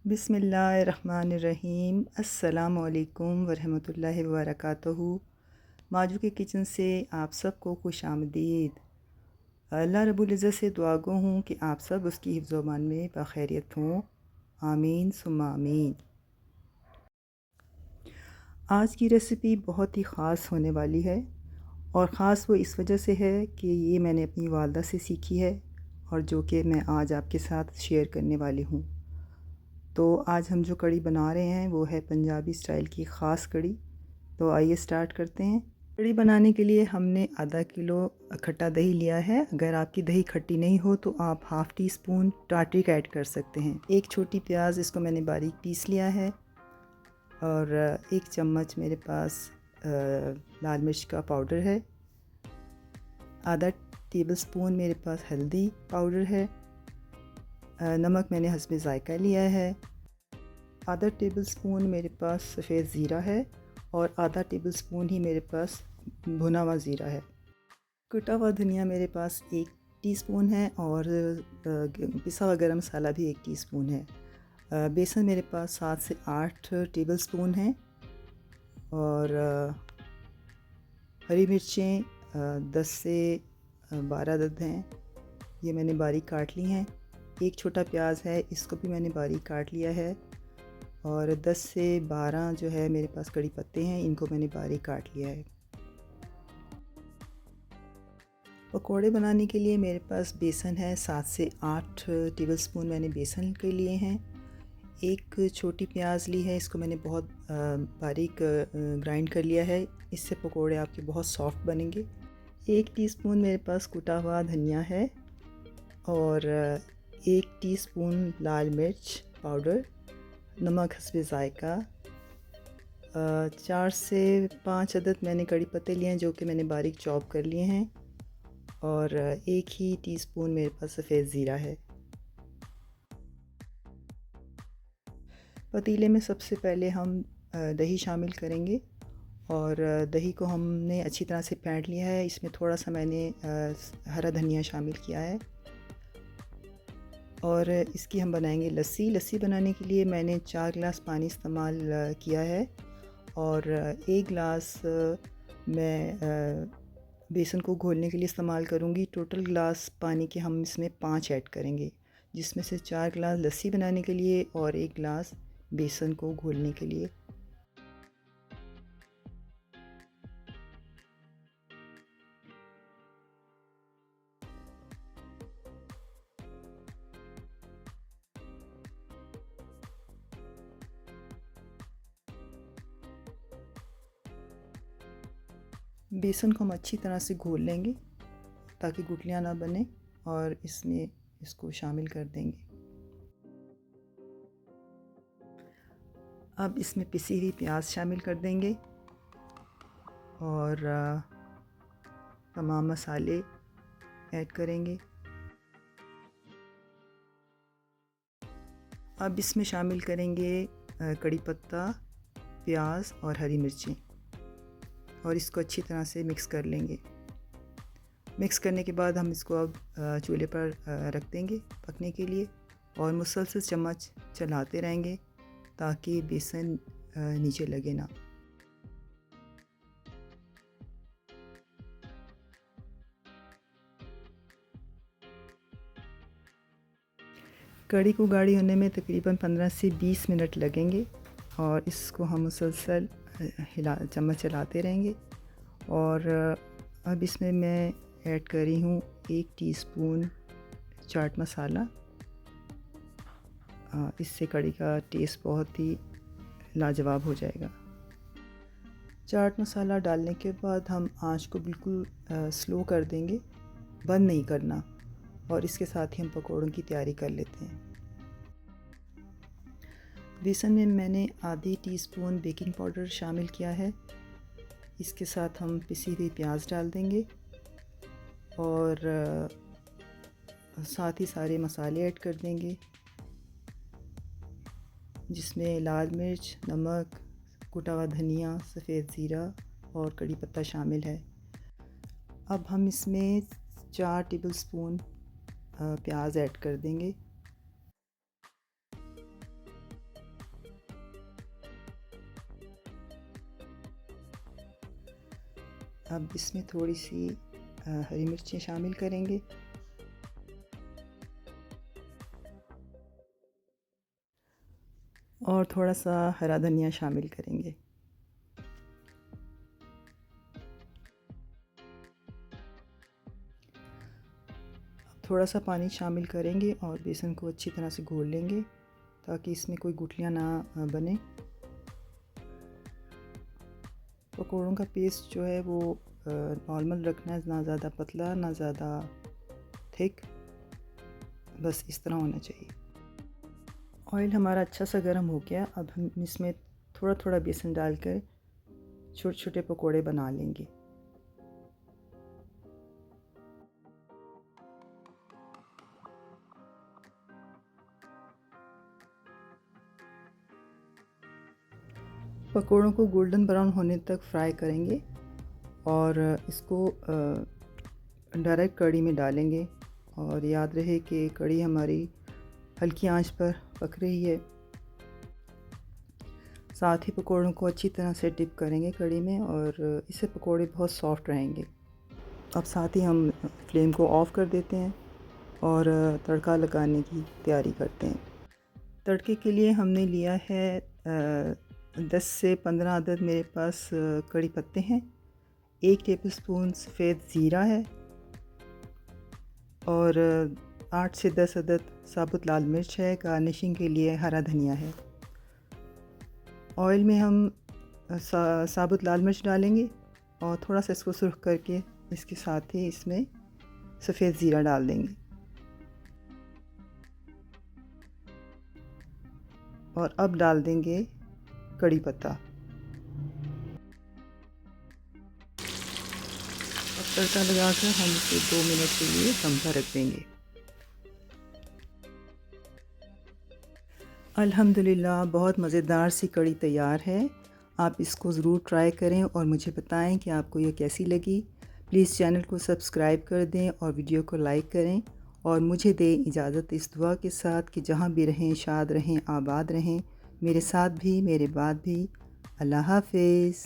बिस्मिल्लाहिर्रहमानिर्रहीम। अस्सलामुअलैकुम वरहमतुल्लाहि वबरकातुहू। माजू के किचन से आप सबको खुशामदीद। अल्लाह रब्बुल इज़्ज़त से दुआ गो हूँ कि आप सब उसकी हिफ्ज़ व अमान में बखैरियत हों। आमीन सुम्मा आमीन। आज की रेसिपी बहुत ही ख़ास होने वाली है और ख़ास वो इस वजह से है कि ये मैंने अपनी वालदा से सीखी है और जो कि मैं आज आपके साथ शेयर करने वाली हूँ। तो आज हम जो कढ़ी बना रहे हैं वो है पंजाबी स्टाइल की ख़ास कढ़ी। तो आइए स्टार्ट करते हैं। कढ़ी बनाने के लिए हमने आधा किलो खट्टा दही लिया है। अगर आपकी दही खट्टी नहीं हो तो आप half tea spoon tartaric add कर सकते हैं। एक छोटी प्याज, इसको मैंने बारीक पीस लिया है और एक चम्मच मेरे पास लाल मिर्च का पाउडर है। आधा टेबल स्पून मेरे पास हल्दी पाउडर है। नमक मैंने हस्बे ज़ायका लिया है। आधा टेबल स्पून मेरे पास सफ़ेद ज़ीरा है और आधा टेबल स्पून ही मेरे पास भुना हुआ ज़ीरा है। कुटा हुआ धनिया मेरे पास 1 टीस्पून है और पिसा हुआ गरम मसाला भी 1 टीस्पून है। बेसन मेरे पास 7 से 8 टेबल स्पून है और हरी मिर्चें 10 से 12 अदद हैं, ये मैंने बारीक काट ली हैं। एक छोटा प्याज है, इसको भी मैंने बारीक काट लिया है और 10 से 12 जो है मेरे पास कड़ी पत्ते हैं, इनको मैंने बारीक काट लिया है। पकोड़े बनाने के लिए मेरे पास बेसन है, 7 से 8 टेबलस्पून मैंने बेसन के लिए हैं। एक छोटी प्याज ली है, इसको मैंने बहुत बारीक ग्राइंड कर लिया है, इससे पकोड़े आपके बहुत सॉफ्ट बनेंगे। 1 टीस्पून मेरे पास कुटा हुआ धनिया है और 1 टीस्पून लाल मिर्च पाउडर, नमक हस्बे ज़ायका। 4 से 5 अदद मैंने कड़ी पत्ते लिए हैं जो कि मैंने बारीक चॉप कर लिए हैं और 1 ही टीस्पून मेरे पास सफ़ेद ज़ीरा है। पतीले में सबसे पहले हम दही शामिल करेंगे और दही को हमने अच्छी तरह से फेंट लिया है। इसमें थोड़ा सा मैंने हरा धनिया शामिल किया है और इसकी हम बनाएंगे लस्सी। लस्सी बनाने के लिए मैंने 4 गिलास पानी इस्तेमाल किया है और 1 गिलास मैं बेसन को घोलने के लिए इस्तेमाल करूँगी। टोटल गिलास पानी के हम इसमें 5 ऐड करेंगे, जिसमें से 4 गिलास लस्सी बनाने के लिए और 1 गिलास बेसन को घोलने के लिए। बेसन को हम अच्छी तरह से घोल लेंगे ताकि गुठलियाँ ना बने और इसमें इसको शामिल कर देंगे। अब इसमें पिसी हुई प्याज शामिल कर देंगे और तमाम मसाले ऐड करेंगे। अब इसमें शामिल करेंगे कड़ी पत्ता, प्याज और हरी मिर्चें और इसको अच्छी तरह से मिक्स कर लेंगे। मिक्स करने के बाद हम इसको अब चूल्हे पर रख देंगे पकने के लिए और मुसलसल चम्मच चलाते रहेंगे ताकि बेसन नीचे लगे ना। कढ़ी को गाढ़ी होने में तकरीबन 15 से 20 मिनट लगेंगे और इसको हम मुसलसल चम्मच चलाते रहेंगे। और अब इसमें मैं ऐड कर रही हूँ 1 टीस्पून चाट मसाला। इससे कढ़ी का टेस्ट बहुत ही लाजवाब हो जाएगा। चाट मसाला डालने के बाद हम आंच को बिल्कुल स्लो कर देंगे, बंद नहीं करना, और इसके साथ ही हम पकौड़ों की तैयारी कर लेते हैं। बेसन में मैंने आधी टीस्पून बेकिंग पाउडर शामिल किया है। इसके साथ हम पिसी हुई प्याज डाल देंगे और साथ ही सारे मसाले ऐड कर देंगे, जिसमें लाल मिर्च, नमक, कुटा हुआ धनिया, सफ़ेद ज़ीरा और कड़ी पत्ता शामिल है। अब हम इसमें 4 टेबलस्पून प्याज ऐड कर देंगे। अब इसमें थोड़ी सी हरी मिर्चें शामिल करेंगे और थोड़ा सा हरा धनिया शामिल करेंगे। थोड़ा सा पानी शामिल करेंगे और बेसन को अच्छी तरह से घोल लेंगे ताकि इसमें कोई गुठलियाँ ना बने। पकौड़ों का पेस्ट जो है वो नॉर्मल रखना है, ना ज़्यादा पतला ना ज़्यादा थिक, बस इस तरह होना चाहिए। ऑयल हमारा अच्छा सा गर्म हो गया। अब हम इसमें थोड़ा थोड़ा बेसन डालकर छोटे छोटे पकोड़े बना लेंगे। पकोड़ों को गोल्डन ब्राउन होने तक फ्राई करेंगे और इसको डायरेक्ट कढ़ी में डालेंगे। और याद रहे कि कढ़ी हमारी हल्की आंच पर पक रही है। साथ ही पकोड़ों को अच्छी तरह से डिप करेंगे कढ़ी में और इससे पकोड़े बहुत सॉफ्ट रहेंगे। अब साथ ही हम फ्लेम को ऑफ़ कर देते हैं और तड़का लगाने की तैयारी करते हैं। तड़के के लिए हमने लिया है 10 से 15 अदद मेरे पास कड़ी पत्ते हैं, 1 टेबलस्पून सफ़ेद ज़ीरा है और 8 से 10 अदद साबुत लाल मिर्च है। गार्निशिंग के लिए हरा धनिया है। ऑयल में हम साबुत लाल मिर्च डालेंगे और थोड़ा सा इसको सुर्ख करके इसके साथ ही इसमें सफ़ेद ज़ीरा डाल देंगे और अब डाल देंगे कड़ी पत्ता। अब तड़का लगाकर हम इसे 2 मिनट के लिए दम पर रख देंगे। अल्हम्दुलिल्लाह बहुत मज़ेदार सी कड़ी तैयार है। आप इसको ज़रूर ट्राई करें और मुझे बताएं कि आपको ये कैसी लगी। प्लीज़ चैनल को सब्सक्राइब कर दें और वीडियो को लाइक करें और मुझे दें इजाज़त इस दुआ के साथ कि जहाँ भी रहें शाद रहें, आबाद रहें, मेरे साथ भी मेरे बाद भी। अल्लाह हाफ़िज़।